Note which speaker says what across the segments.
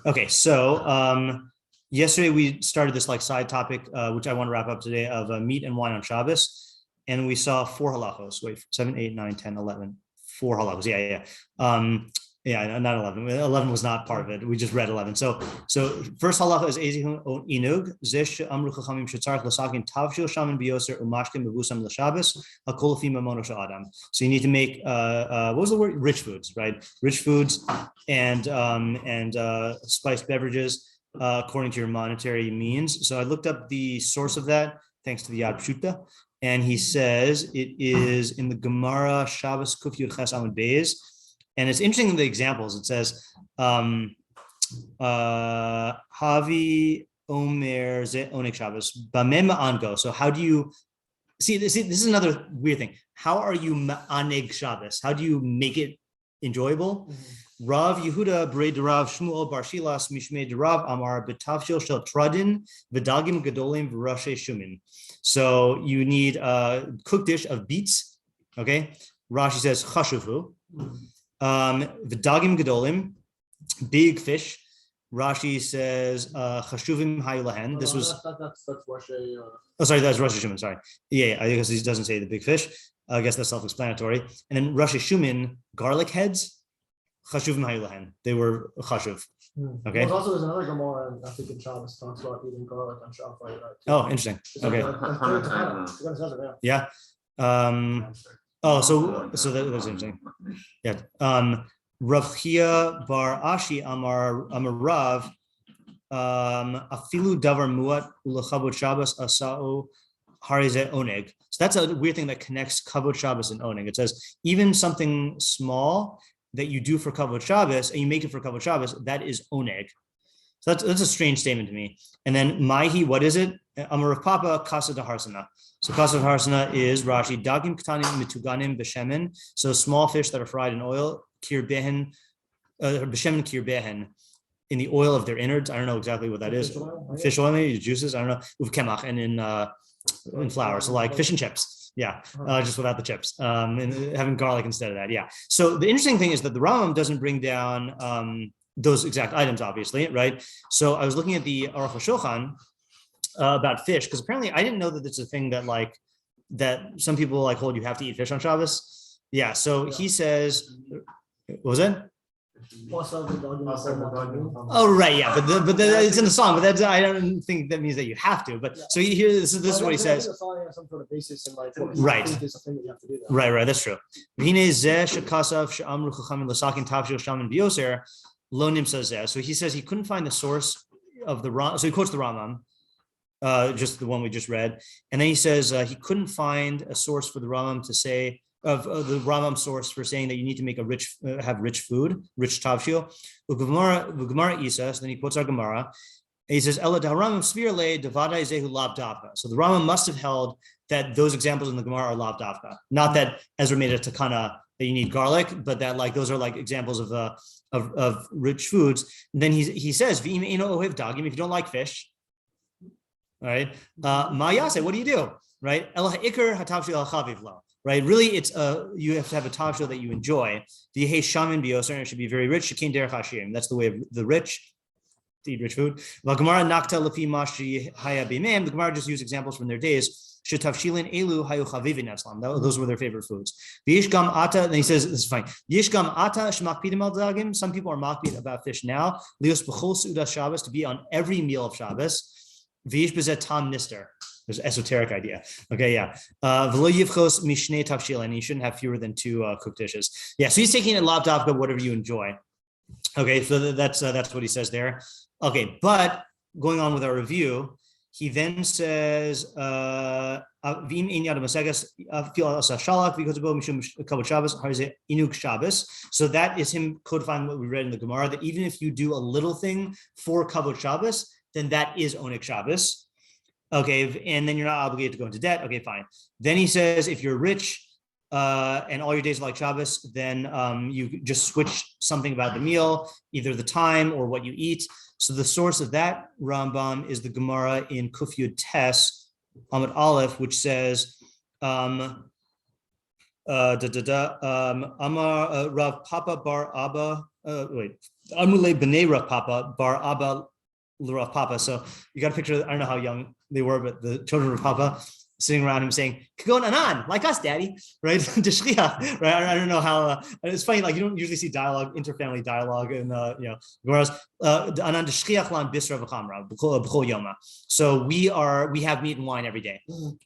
Speaker 1: Okay, so yesterday we started this like side topic, which I want to wrap up today, of meat and wine on Shabbos, and we saw 4 halachos. Wait, 7, 8, 9, 10, 11. 4 halachos. Yeah, not 11. 11 was not part of it. We just read 11. So first halacha is ezihun inug zesh amru chachamim shetzarich lasakin tavshil shaman biyoser umashkim mevusam l'shabbos hakol lefi mamono shel adam. So you need to make what was the word? Rich foods, right? Rich foods and spiced beverages according to your monetary means. So I looked up the source of that thanks to the Yad Pshuta, and he says it is in the Gemara Shabbos Kuf Yud Ches Amud Beis. And it's interesting in the examples. It says, Havi Omer Ze Onek Shabbos, Bamem Ango. So how do you see this is another weird thing. How are you Ma'aneg Shabbos? How do you make it enjoyable? Rav Yehuda B'rei Derav Shmuel Bar Shilas Mishmei Derav Amar B'tavshil Shel Tradin V'dagim Gedolim V'Rashe Shumin. So you need a cooked dish of beets. Okay, Rashi says chashuvu. V'dagim gedolim, big fish. Rashi says chashuvim hayulahen. This was that's Rosh. That's Rosh Hashumin. Sorry, yeah, I guess he doesn't say the big fish. I guess that's self-explanatory. And then Rosh Hashumin, garlic heads, chashuvim hayulahen. They were chashuv. Okay.
Speaker 2: Well, also, there's another Gemara, I think in Shabbos talks about eating garlic on Shabbos. Right?
Speaker 1: Oh, interesting. Okay. Yeah. So that's interesting. Yeah. Rav Chia Bar Ashi Amar Rav Afilu Davar Muat Ulachavot Shabbos Asao Harize Oneg. So that's a weird thing that connects Kavod Shabbos and Oneg. It says even something small that you do for Kavod Shabbos and you make it for Kavod Shabbos, that is Oneg. So that's a strange statement to me. And then Maihi, what is it? Amar Rav Papa Kasa Daharsana. So Kasa Daharsana is Rashi Dagim Ktanim Mituganim Beshemen. So small fish that are fried in oil, Kirbehen, Beshemen Kirbehen, in the oil of their innards. I don't know exactly what that is. Fish oil, maybe juices. I don't know. With kemach and in flour. So like fish and chips. Yeah, just without the chips. And having garlic instead of that. Yeah. So the interesting thing is that the Rambam doesn't bring down those exact items, obviously, right? So I was looking at the Aruch Shulchan about fish, because apparently I didn't know that it's a thing that some people like hold you have to eat fish on Shabbos. Yeah. So he says, what was it? Oh right, yeah, but it's in the song, but that's I don't think that means that you have to. But so here, this is what he says.
Speaker 2: Some sort of basis in like
Speaker 1: right, right. That's true. So he says he couldn't find the source of the Ram. So he quotes the Rambam, just the one we just read, and then he says he couldn't find a source for the Rambam to say of the Rambam source for saying that you need to make have rich food, rich tavshil. Gemara Isa. So then he quotes our Gemara. And he says Ela Rambam Svirle Devada Zehu Lav Davka. So the Rambam must have held that those examples in the Gemara are Lav Davka, not that Ezra made a takana that you need garlic, but that like those are like examples of rich foods. And then he says V'im Eino Ohev Dagim, if you don't like fish, all right, Ma'yase, what do you do? Right? El Ha'ikar Hatavshil Al Chaviv Lo. Right, really, it's you have to have a tavshil that you enjoy. The hey shaman bioser, it should be very rich. Shekin derech hashim. That's the way of the rich to eat rich food. The Gemara nakta lefi mashi haya b'meim. The Gemara just used examples from their days. Shetavshilin elu hayu chavivin eslam. Those were their favorite foods. V'yish gam ata. And he says this is fine. Yish gam ata shmakpidim al dagim. Some people are makpid about fish now. Lios b'chol sudas Shabbos, to be on every meal of Shabbos. V'yish b'zet tam nister. There's an esoteric idea. Okay, yeah. V'lo yivchos mishnei tavshil, and you shouldn't have fewer than 2 cooked dishes. Yeah, so he's taking it lav davka, whatever you enjoy. Okay, so that's what he says there. Okay, but going on with our review, he then says v'im ein yad masegas fil asa shalach because bo mishum kavod Shabbos harizeh inuk Shabbos. So that is him codifying what we read in the Gemara, that even if you do a little thing for kavod Shabbos, then that is onik Shabbos. Okay, and then you're not obligated to go into debt. Okay, fine. Then he says, if you're rich and all your days are like Shabbos, then you just switch something about the meal, either the time or what you eat. So the source of that Rambam is the Gemara in Kuf Yud Tes, Amud Aleph, which says, Amar Rav Papa Bar Abba. Amule B'nei Rav Papa Bar Abba Rav Papa. So you got a picture. I don't know how young they were, but the children of Papa sitting around him saying, "Kagon Anan, like us, Daddy," right? Right? I don't know how. It's funny, like you don't usually see dialogue, interfamily dialogue, and Gemara's Anan Deshchiach Lan Bisra V'Chamra B'Chol Yoma. So we have meat and wine every day.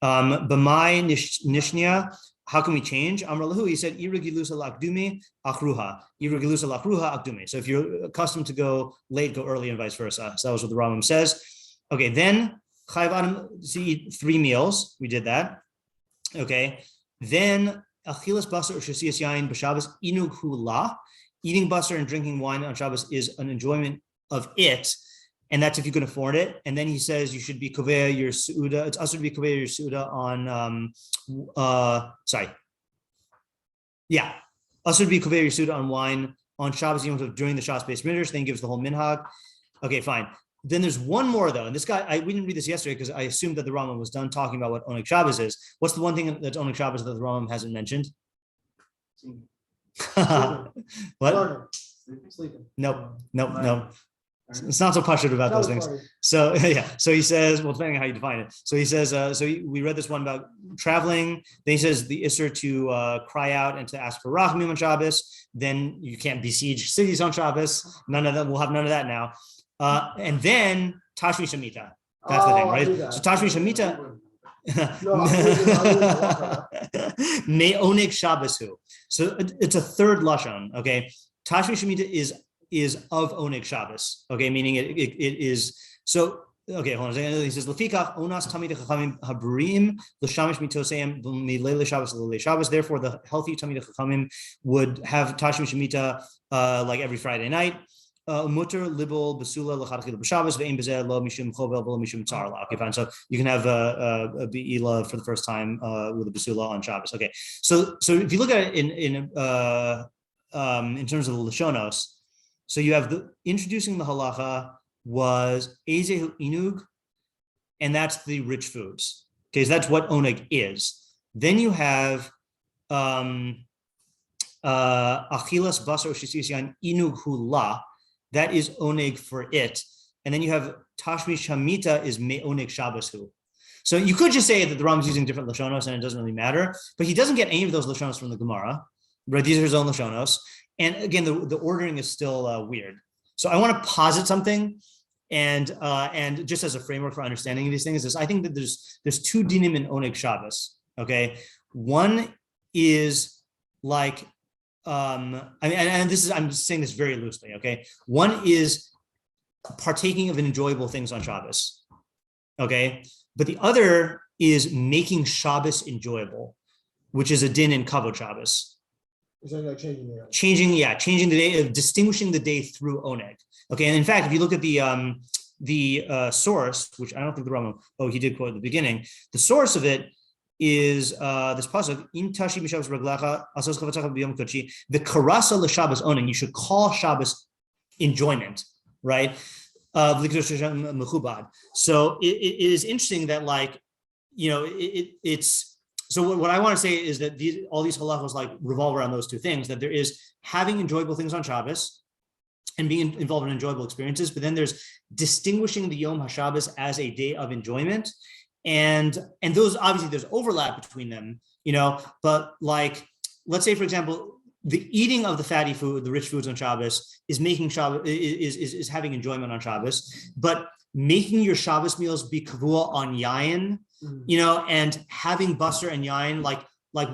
Speaker 1: B'mai Nishnia. How can we change? Amar Lahu, he said, Iragilusa lakdumi achruha. Iragilusa lakruha akdumi. So if you're accustomed to go late, go early, and vice versa. So that was what the Rambam says. Okay, then Chayav Adam to eat 3 meals. We did that. Okay. Then Achilas basar or shasiyas yain b'Shabbos inug hula. Eating basar and drinking wine on Shabbos is an enjoyment of it. And that's if you can afford it. And then he says you should be kovea your suuda. It's also to be kovea your suuda on Also to be kovea your suuda on wine on Shabbos during the Shabbos based midrash. Then he gives the whole minhag. Okay, fine. Then there's one more though, and this guy we didn't read this yesterday because I assumed that the Rambam was done talking about what Oneg Shabbos is. What's the one thing that's Oneg Shabbos that the Rambam hasn't mentioned? What?
Speaker 2: Sleeping.
Speaker 1: No. It's not so passionate about those things. So so he says, well, depending on how you define it. So he says, we read this one about traveling. Then he says the isser to cry out and to ask for rachamim on Shabbos. Then you can't besiege cities on Shabbos. None of that. We'll have none of that now. And then Tashmi Shemitah. That's the thing, right? So Tashmi Shemitah. Me oneg Shabbosu. So it's a third lashon. Okay, Tashmi Shemitah is of oneg Shabbos. Okay, meaning it is so. Okay, hold on a second. He says Lefikach onas talmidei chachamim habrim l'shamish mitoseim milei Shabbos l'lei Shabbos. Therefore, the healthy talmidei chachamim would have Tashmi Shemitah like every Friday night. Mutter libel basula l'chadchila b'Shabbos ve'im bezeh lo mishum chovel v'lo mishum tzar la. Okay, fine. So you can have a be'ila for the first time with a basula on Shabbos. Okay, so if you look at it in terms of the lashonos, so you have the introducing the halacha was ezehu inug, and that's the rich foods. Okay, so that's what oneg is. Then you have achilas basar shisias yain inug hula. That is oneg for it. And then you have Tashmi Shemitah is me oneg Shabbos hu. So you could just say that the Rambam is using different lashonos and it doesn't really matter, but he doesn't get any of those lashonos from the Gemara, right? These are his own lashonos. And again, the ordering is still weird. So I want to posit something and just as a framework for understanding these things is I think that there's 2 dinim in oneg Shabbos, okay? One is like, and this is, I'm saying this very loosely, okay? One is partaking of enjoyable things on Shabbos, okay? But the other is making Shabbos enjoyable, which is a din in Kavod Shabbos.
Speaker 2: Is that like changing the day?
Speaker 1: Changing the day, distinguishing the day through oneg. Okay, and in fact, if you look at the source, which I don't think the Rambam, he did quote at the beginning, the source of it is this pasuk in tashi b'Shabbos reglecha asos chavatzacha b'yom kodeshi the karasa l'Shabbos oning. You should call Shabbos enjoyment, right? So it is interesting that it's so what I want to say is that all these halachos like revolve around those 2 things, that there is having enjoyable things on Shabbos and being involved in enjoyable experiences, but then there's distinguishing the Yom HaShabbos as a day of enjoyment. And those, obviously there's overlap between them, but like, let's say, for example, the eating of the fatty food, the rich foods on Shabbos is making Shabbos, is having enjoyment on Shabbos, but making your Shabbos meals be kavua on yayin, and having basar and yayin, like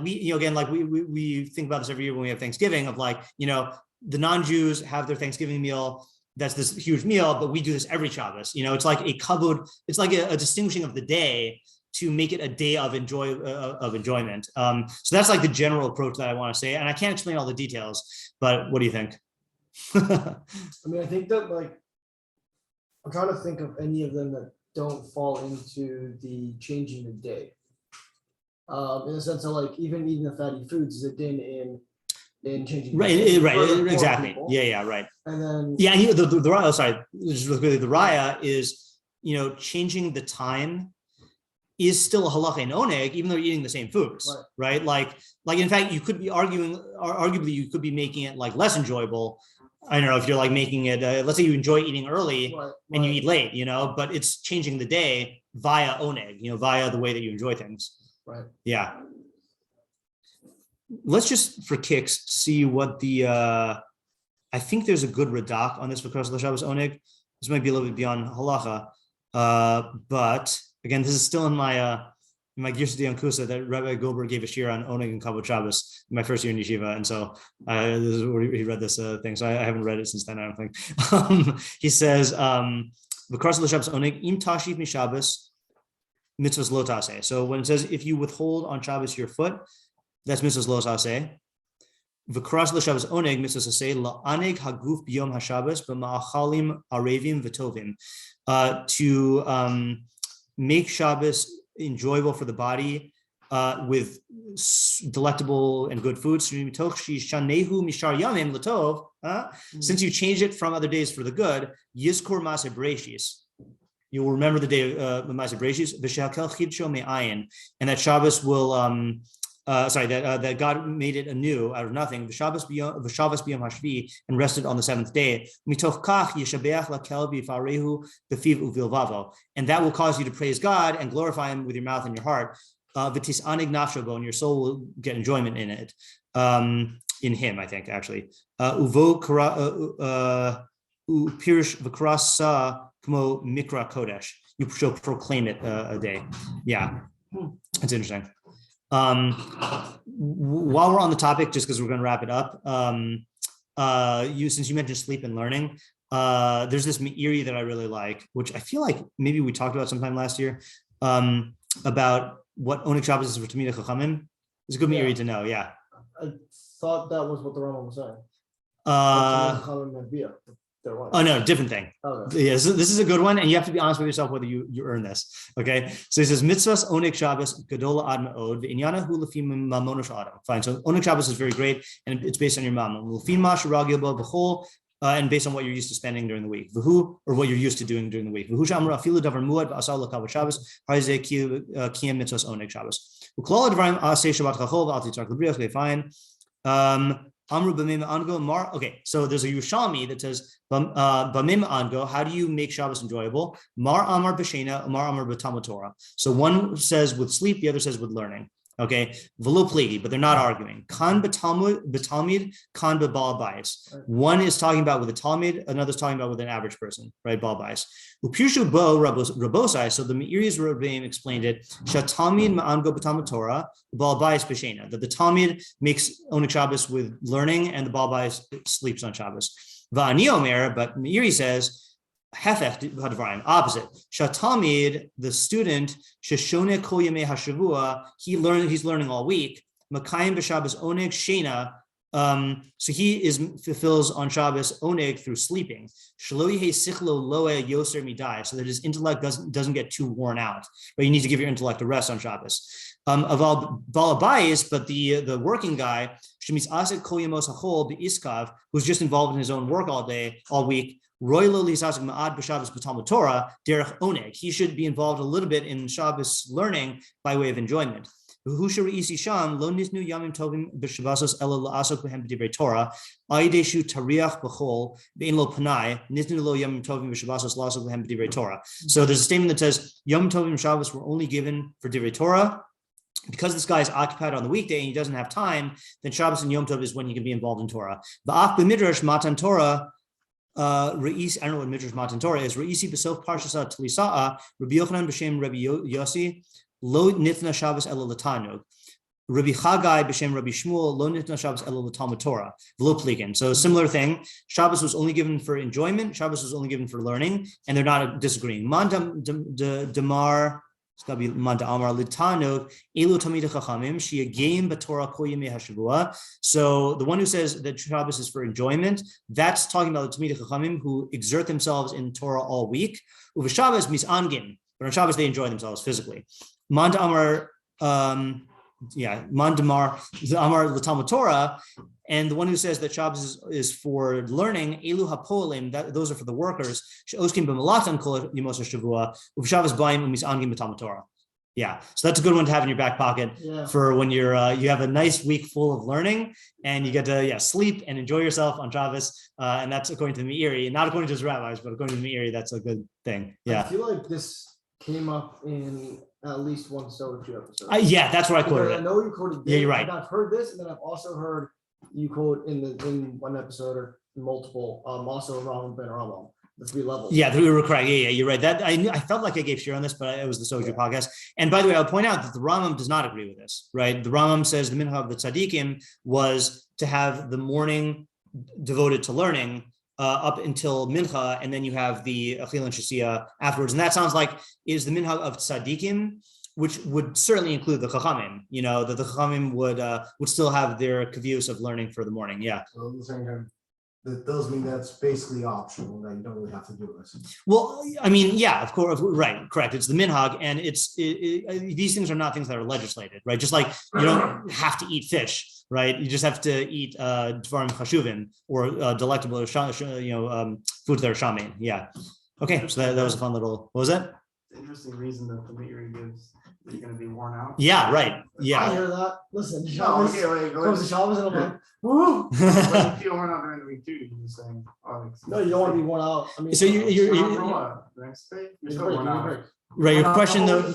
Speaker 1: we, again, like we think about this every year when we have Thanksgiving of like, the non-Jews have their Thanksgiving meal. That's this huge meal, but we do this every Shabbos. It's like a kavod, it's like a distinguishing of the day to make it a day of enjoyment. So that's like the general approach that I want to say. And I can't explain all the details, but what do you think?
Speaker 2: I mean, I think that I'm trying to think of any of them that don't fall into the changing the day. In the sense of even eating the fatty foods is a din in changing. Right,
Speaker 1: exactly.
Speaker 2: People.
Speaker 1: Yeah, right.
Speaker 2: And then
Speaker 1: the raya, sorry, just really the raya is changing the time is still a halacha and oneg, even though you're eating the same foods, right? Like in fact, you could be arguably you could be making it like less enjoyable. I don't know if you're like making it, let's say you enjoy eating early and you eat late, but it's changing the day via oneg, via the way that you enjoy things.
Speaker 2: Right.
Speaker 1: Yeah. Let's just for kicks see what the, I think there's a good Radak on this for Shabbos oneg. This might be a little bit beyond halacha, but again, this is still in my Girsa Diankusa that Rabbi Goldberg gave a shir on oneg and kavod Shabbos in my first year in yeshiva, and so this is where he read this thing. So I haven't read it since then. I don't think. He says, "V'kras l'Shabbos oneg im tashiv mi Shabbos mitzvahs lo taseh." So when it says if you withhold on Shabbos your foot, that's mitzvahs lo taseh. V'kras l'Shabbos oneg mitzvahs taseh la'aneg haguf b'yom haShabbos b'ma'achalim arevim v'tovim, to make Shabbos enjoyable for the body with delectable and good food. Since you change it from other days for the good, yizkor maseh bereshis, you will remember the day of maseh bereshis, and that Shabbos will that God made it anew out of nothing, Shabbos b'yom hashvi, and rested on the seventh day. And that will cause you to praise God and glorify Him with your mouth and your heart. And your soul will get enjoyment in it, in Him, I think, actually. You shall proclaim it a day. Yeah, that's interesting. While we're on the topic, just because we're going to wrap it up, since you mentioned sleep and learning, there's this Meiri that I really like, which I feel like maybe we talked about sometime last year, about what oneg Shabbos is for talmidei chachamim. It's a good Meiri to know. Yeah,
Speaker 2: I thought that was what the Rambam was saying.
Speaker 1: Oh no, different thing. Okay. Yeah, so this is a good one, and you have to be honest with yourself whether you earn this. Okay, so he says mitzvahs oneg Shabbos gadola ad ma'od v'inyana hu lefi mamono shel adam. Fine. So oneg Shabbos is very great, and it's based on your mammon. Lefi ma sheragil bo b'chol, and based on what you're used to spending during the week. V'hu, or what you're used to doing during the week. V'hu shamra afilu davar muad v'asal lekavod Shabbos harizeh kiyam mitzvahs oneg Shabbos. V'klal advarim aseh shabbat chachol v'al titzark l'briach. Okay, fine. Okay, so there's a Yerushalmi that says Bamim Ango, how do you make Shabbos enjoyable? Mar Amar B'Shena, Mar Amar B'Talmud Torah. So one says with sleep, the other says with learning. Okay, V'lo pligi, but they're not arguing. Kan b'Talmid, kan b'Baal Bayis. One is talking about with a Talmid, another's talking about with an average person, right? Baal Bayis. Upirshu bo rabosai. So the Meiri's Rebbeim explained it. Shatalmid ma'ango b'Talmud Torah, Baal Bayis b'Shena. That the Talmid makes oneg Shabbos with learning, and the Baal Bayis sleeps on Shabbos. Va'ani omer, but Meiri says, Hefech hadvarim, opposite. Shatalmid, the student, sheshone kol yemei hashavua, he's learning all week. Makayim b'Shabbos oneg shena. So he fulfills on Shabbos oneg through sleeping. Shelo yehei sichlo loe yoser midai, so that his intellect doesn't get too worn out. But you need to give your intellect a rest on Shabbos. Aval balabayis, but the working guy, shemis asik kol yemos hachol b'iskav, who's just involved in his own work all day, all week. He should be involved a little bit in Shabbos learning by way of enjoyment. So there's a statement that says Yom Tovim Shabbos were only given for Divrei Torah. Because this guy is occupied on the weekday and he doesn't have time, then Shabbos and Yom Tov is when he can be involved in Torah. Matan Torah. I don't know what Midrash Matan Torah is. Reisi b'sof parshasa tlisa'a, Rabbi Yochanan b'shem Rabbi Yossi, lo nitna Shabbos elo l'tanug. Rabbi Chagai b'shem Rabbi Shmuel, lo nitna Shabbos elo l'talmud Torah. V'lo pligan. So similar thing. Shabbos was only given for enjoyment. Shabbos was only given for learning, and they're not disagreeing. Man damar. It's got to be Manda Amar Litanug, Elu Talmidei Chachamim, Shiagim B'Torah Kol Yemei HaShavua. So the one who says that Shabbos is for enjoyment, that's talking about the talmidei Chachamim who exert themselves in Torah all week. Uva Shabbos misangin, but on Shabbos they enjoy themselves physically. Manda Amar, Mandamar Amar L'Talmud Torah, and the one who says that Shabbos is for learning, Elu HaPolim, those are for the workers. She'oskim b'malatan kol yemos hashavua, u'v'Shabbos b'ayim u'misangim b'Talmud Torah. Yeah, so that's a good one to have in your back pocket for when you're you have a nice week full of learning and you get to sleep and enjoy yourself on Shabbos, and that's according to the Meiri, not according to his rabbis, but according to the Meiri, that's a good thing. Yeah,
Speaker 2: I feel like this came up in at least one Stoic Jew episode.
Speaker 1: Yeah, that's where I quoted it.
Speaker 2: I know you quoted this,
Speaker 1: yeah, you're right.
Speaker 2: I've heard this, and then I've also heard you quote in one episode or multiple, also Rambam Rambam. The 3 levels. Yeah,
Speaker 1: we were correct. Yeah, you're right. That I felt like I gave share on this, but it was the Stoic Jew podcast. And by the way, I'll point out that the Rambam does not agree with this, right? The Rambam says the minhag of the tzaddikim was to have the morning devoted to learning up until mincha, and then you have the achil and shasiya afterwards. And that sounds like is the minhag of tzaddikim, which would certainly include the chachamim. That the chachamim would still have their kavius of learning for the morning. Yeah.
Speaker 3: So that does mean that's basically optional, that you don't really have to do it.
Speaker 1: Well, I mean, yeah, of course, right, correct. It's the minhag, and these things are not things that are legislated, right? Just like you don't have to eat fish, right? You just have to eat dvarim chashuvim or delectable, foods that are shamin. Yeah. Okay, so that was a fun little. What was that?
Speaker 4: Interesting reason that the Meiri gives that you're going to be worn out.
Speaker 1: Yeah, right. Yeah.
Speaker 2: I hear that. Listen, Shabbos comes to Shabbos and I'm like,
Speaker 4: woo! But you feel worn out during the week too. You're just saying,
Speaker 2: no, you don't want to be worn out. I mean,
Speaker 1: so you're
Speaker 4: the next day you're still worn out.
Speaker 1: Right. Your question though.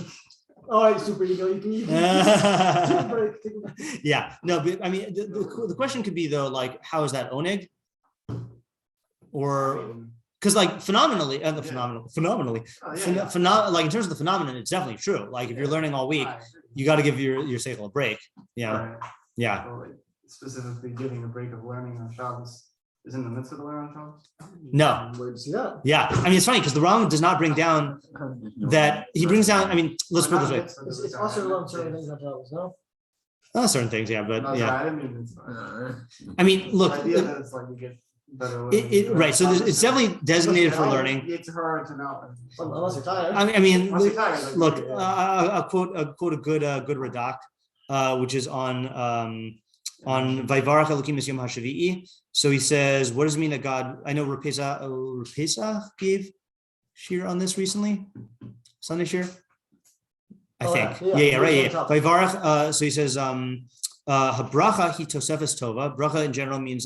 Speaker 2: All right, super ego. You can take a break.
Speaker 1: Yeah. No, but I mean, the question could be though, like, how is that oneg? Or because like phenomenally, like in terms of the phenomenon, it's definitely true. Like if you're learning all week, you got to give your seichel a break. Yeah. Right. Yeah.
Speaker 4: So, like, specifically giving a break of learning on Shabbos is in the midst of the learning on Shabbos?
Speaker 1: No.
Speaker 2: Where to see that?
Speaker 1: Yeah. I mean, it's funny because the Rambam does not bring down that he brings down. I mean, let's put it this way.
Speaker 2: It's also around certain things on Shabbos, no?
Speaker 1: Certain things, yeah, but yeah.
Speaker 4: I
Speaker 1: mean, look.
Speaker 4: The idea that it's like you get better
Speaker 1: right. So it's definitely designated for learning.
Speaker 4: It's hard to know.
Speaker 2: Unless you're tired.
Speaker 1: I mean, look. I'll quote a good Radak, which is on Vayvarach Elokim es Yom HaShavi'i. So he says, what does it mean that God? I know Rav Pesach gave shir on this recently, Sunday shir. I think. Yeah, right. Yeah. Vayvarach. So he says, Habracha hi tosefes tova. Bracha in general means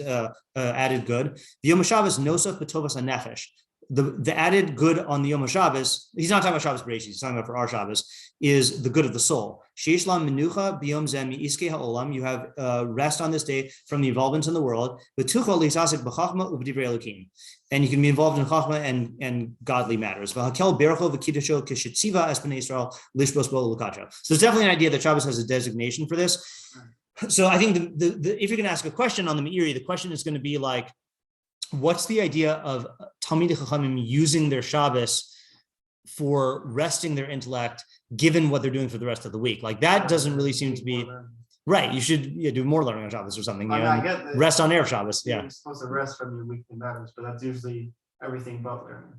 Speaker 1: added good. The Yom HaShabbos nosaf b'tovas hanefesh. The added good on the Yom HaShabbos, he's not talking about Shabbos Berashit, he's talking about for our Shabbos, is the good of the soul. Sheish lam menucha b'yom zeh mi'iskei ha'olam. You have rest on this day from the involvements in the world. V'tuchol lisasik b'chachma u'b'divrei Elokim. And you can be involved in chachma and godly matters. V'hakel bercho v'kiddusho k'shetziva es b'nei Yisrael lishbos bo l'kacha. So there's definitely an idea that Shabbos has a designation for this. So I think if you're going to ask a question on the Meiri, the question is going to be like, what's the idea of talmidei chachamim using their Shabbos for resting their intellect, given what they're doing for the rest of the week? Like that doesn't really seem to be right. You should do more learning on Shabbos or something.
Speaker 4: I get that.
Speaker 1: Rest on Erev Shabbos. Yeah,
Speaker 4: you're supposed to rest from your weekly matters, but that's usually everything but learning.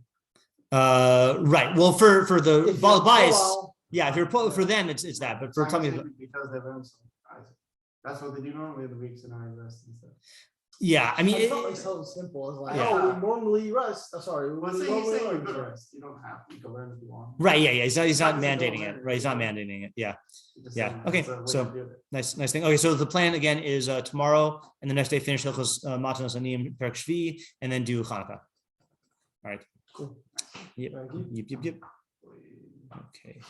Speaker 1: Right. Well, for the bias, yeah. If you're for them, it's that. But for talmidei,
Speaker 4: because they learn something. That's what they do normally. The weeks and I rest and stuff.
Speaker 1: Yeah, I mean,
Speaker 2: it's not like so simple. It's like, we normally rest. Sorry,
Speaker 4: well, say you could rest. You don't have to. You can learn if you want.
Speaker 1: Right. Yeah. He's not mandating it. Right. He's not mandating it. Yeah. Yeah. Okay. So nice thing. Okay. So the plan again is tomorrow and the next day finish Hilchos Matanos Anim Perek Shvi and then do Hanukkah. All right.
Speaker 2: Cool.
Speaker 1: Yep. Okay.